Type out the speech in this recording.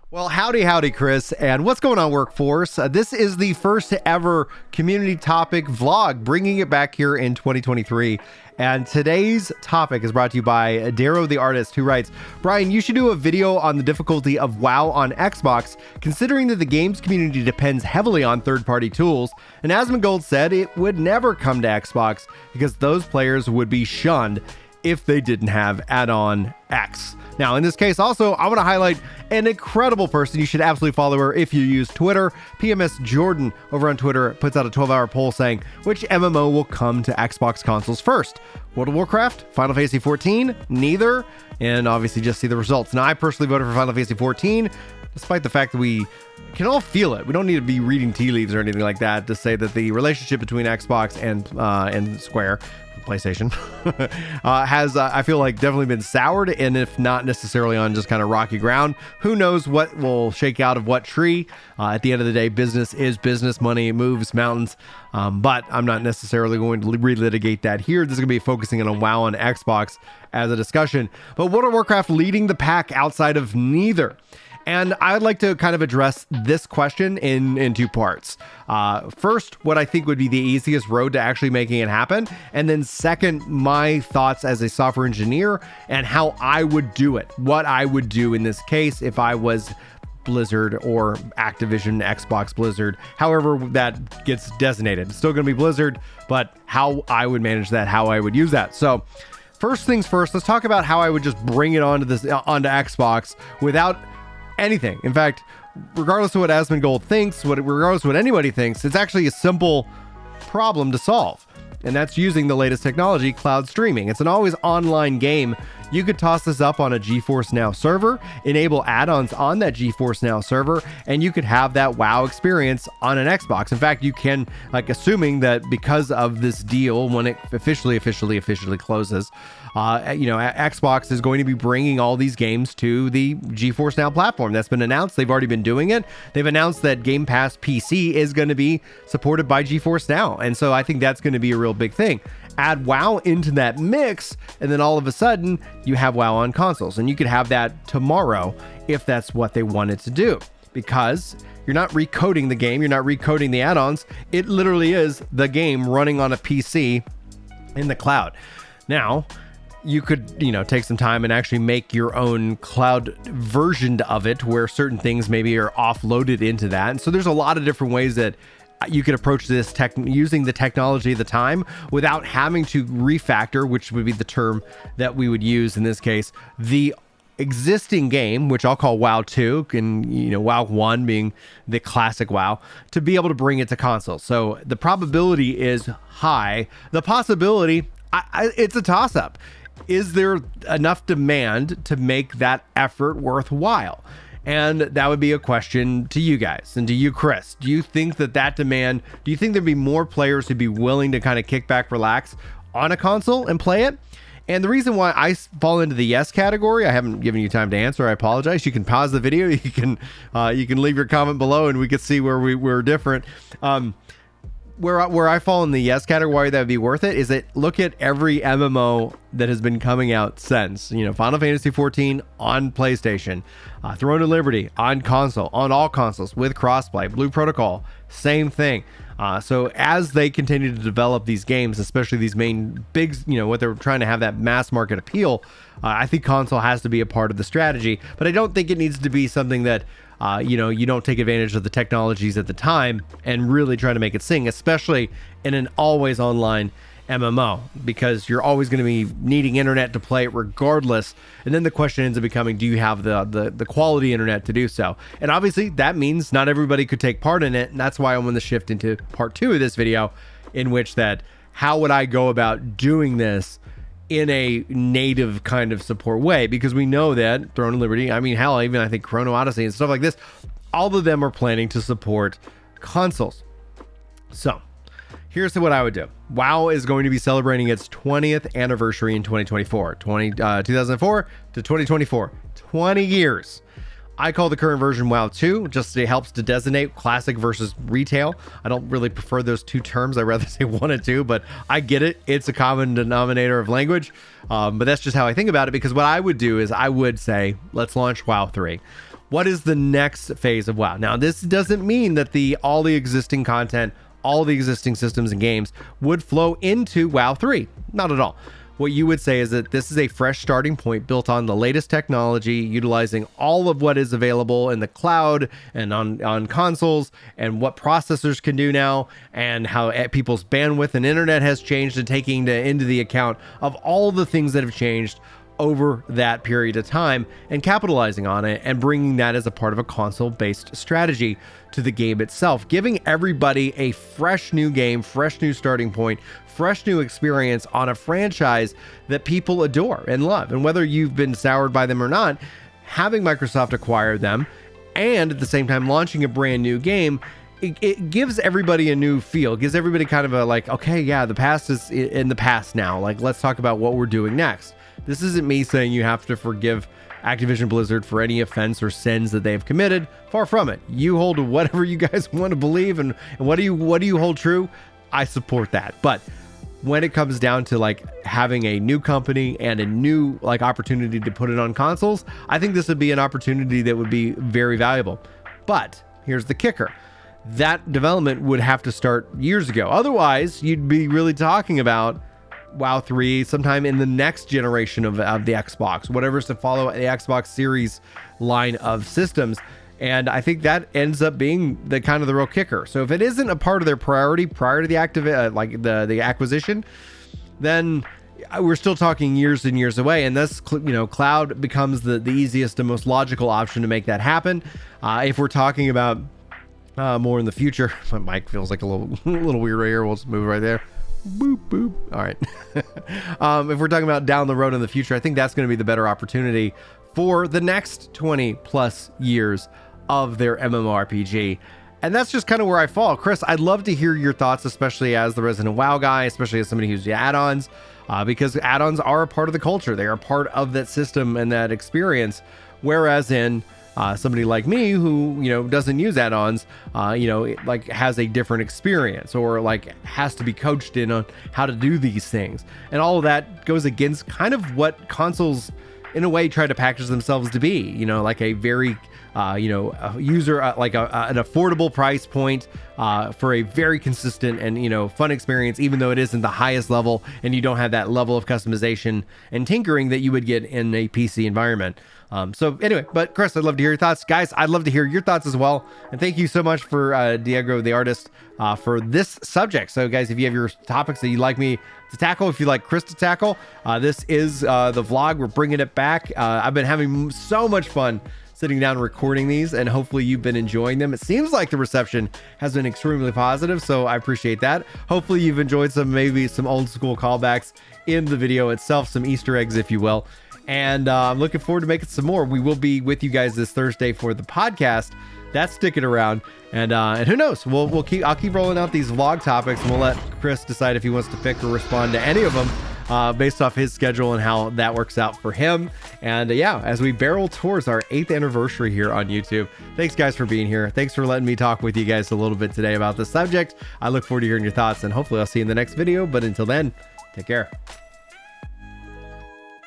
Well, howdy, Chris, and what's going on, workforce? This is the first ever community topic vlog, bringing it back here in 2023. And today's topic is brought to you by Darrow the Artist, who writes, Brian, you should do a video on the difficulty of WoW on Xbox, considering that the game's community depends heavily on third-party tools. And Asmongold said it would never come to Xbox because those players would be shunned if they didn't have add-on X. Now, in this case, also, I want to highlight an incredible person. You should absolutely follow her if you use Twitter. PMS Jordan over on Twitter puts out a 12-hour poll saying, which MMO will come to Xbox consoles first? World of Warcraft? Final Fantasy 14? Neither? And obviously just see the results. Now, I personally voted for Final Fantasy 14, despite the fact that we can all feel it. We don't need to be reading tea leaves or anything like that to say that the relationship between Xbox and Square, PlayStation, has, I feel like, definitely been soured, and if not necessarily on just kind of rocky ground, who knows what will shake out of what tree. At the end of the day, business is business. Money moves mountains, but I'm not necessarily going to relitigate that here. This is going to be focusing on WoW on Xbox as a discussion, but World of Warcraft leading the pack outside of neither. And I'd like to kind of address this question in two parts. First, what I think would be the easiest road to actually making it happen. And then second, my thoughts as a software engineer and how I would do it. What I would do in this case if I was Blizzard or Activision, Xbox Blizzard, however that gets designated. It's still going to be Blizzard, but how I would manage that, how I would use that. So first things first, let's talk about how I would just bring it onto Xbox without anything. In fact, regardless of what Asmongold thinks, regardless of what anybody thinks, it's actually a simple problem to solve. And that's using the latest technology, cloud streaming. It's an always online game. You could toss this up on a GeForce Now server, enable add-ons on that GeForce Now server, and you could have that WoW experience on an Xbox. In fact, you can, like, assuming that because of this deal, when it officially closes, Xbox is going to be bringing all these games to the GeForce Now platform. That's been announced. They've already been doing it. They've announced that Game Pass PC is going to be supported by GeForce Now. And so I think that's going to be a real big thing. Add WoW into that mix, and then all of a sudden you have WoW on consoles, and you could have that tomorrow if that's what they wanted to do, because you're not recoding the game, you're not recoding the add-ons. It literally is the game running on a PC in the cloud. Now, you could, take some time and actually make your own cloud version of it where certain things maybe are offloaded into that. And so there's a lot of different ways that you could approach this using the technology of the time without having to refactor, which would be the term that we would use in this case, the existing game, which I'll call WoW 2, and WoW 1 being the classic WoW, to be able to bring it to consoles. So the probability is high. The possibility, it's a toss-up. Is there enough demand to make that effort worthwhile? And that would be a question to you guys and to you, Chris. Do you think that demand, do you think there'd be more players who'd be willing to kind of kick back, relax on a console and play it? And the reason why I fall into the yes category, I haven't given you time to answer. I apologize. You can pause the video. You can leave your comment below and we can see where we're different. Where I fall in the yes category that would be worth it is that look at every MMO that has been coming out since, Final Fantasy 14 on PlayStation, Throne of Liberty on console, on all consoles with crossplay, Blue Protocol, same thing. So as they continue to develop these games, especially these main big, what they're trying to have that mass market appeal, I think console has to be a part of the strategy, but I don't think it needs to be something that you don't take advantage of the technologies at the time and really try to make it sing, especially in an always online MMO, because you're always going to be needing internet to play it regardless. And then the question ends up becoming, do you have the quality internet to do so? And obviously that means not everybody could take part in it. And that's why I want to shift into part 2 of this video, in which that how would I go about doing this in a native kind of support way, because we know that Throne of Liberty, hell, even I think Chrono Odyssey and stuff like this, all of them are planning to support consoles. So here's what I would do. WoW is going to be celebrating its 20th anniversary in 2024, 2004 to 2024, 20 years. I call the current version WoW 2, just it helps to designate classic versus retail. I don't really prefer those two terms. I'd rather say 1 and 2, but I get it. It's a common denominator of language. But that's just how I think about it, because what I would do is I would say, let's launch WoW 3. what is the next phase of WoW? Now, this doesn't mean that all the existing content, all the existing systems and games would flow into WoW 3. Not at all. What you would say is that this is a fresh starting point built on the latest technology, utilizing all of what is available in the cloud and on consoles, and what processors can do now, and how people's bandwidth and internet has changed, and taking into the account of all the things that have changed over that period of time, and capitalizing on it and bringing that as a part of a console-based strategy to the game itself, giving everybody a fresh new game, fresh new starting point, fresh new experience on a franchise that people adore and love. And whether you've been soured by them or not, having Microsoft acquire them and at the same time launching a brand new game, it gives everybody a new feel. It gives everybody kind of a like, okay, yeah, the past is in the past now. Like, let's talk about what we're doing next. This isn't me saying you have to forgive Activision Blizzard for any offense or sins that they've committed. Far from it. You hold whatever you guys want to believe, and what do you hold true? I support that. But when it comes down to like having a new company and a new like opportunity to put it on consoles, I think this would be an opportunity that would be very valuable. But here's the kicker. That development would have to start years ago. Otherwise, you'd be really talking about WoW 3 sometime in the next generation of the Xbox, whatever's to follow the Xbox Series line of systems. And I think that ends up being the kind of the real kicker. So if it isn't a part of their priority prior to the the acquisition, then we're still talking years and years away. And this, cloud becomes the easiest and most logical option to make that happen. If we're talking about more in the future, my mic feels like a little weird right here. We'll just move it right there. Boop, boop. All right. If we're talking about down the road in the future, I think that's going to be the better opportunity for the next 20 plus years of their MMORPG. And that's just kind of where I fall. Chris, I'd love to hear your thoughts, especially as the resident WoW guy, especially as somebody who's add-ons, because add-ons are a part of the culture. They are part of that system and that experience. Whereas in somebody like me who, doesn't use add-ons, has a different experience, or like has to be coached in on how to do these things. And all of that goes against kind of what consoles in a way try to package themselves to be, like a very, user, like an affordable price point for a very consistent and, fun experience, even though it isn't the highest level and you don't have that level of customization and tinkering that you would get in a PC environment. So anyway, but Chris, I'd love to hear your thoughts. Guys, I'd love to hear your thoughts as well. And thank you so much for Diego, the artist, for this subject. So guys, if you have your topics that you'd like me to tackle, if you'd like Chris to tackle, this is the vlog. We're bringing it back. I've been having so much fun sitting down recording these, and hopefully you've been enjoying them. It seems like the reception has been extremely positive, so I appreciate that. Hopefully you've enjoyed maybe some old school callbacks in the video itself, some Easter eggs, if you will. And I'm looking forward to making some more. We will be with you guys this Thursday for the podcast. That's sticking around, and who knows? I'll keep rolling out these vlog topics, and we'll let Chris decide if he wants to pick or respond to any of them based off his schedule and how that works out for him. And as we barrel towards our 8th anniversary here on YouTube. Thanks guys for being here. Thanks for letting me talk with you guys a little bit today about this subject. I look forward to hearing your thoughts, and hopefully I'll see you in the next video. But until then, take care.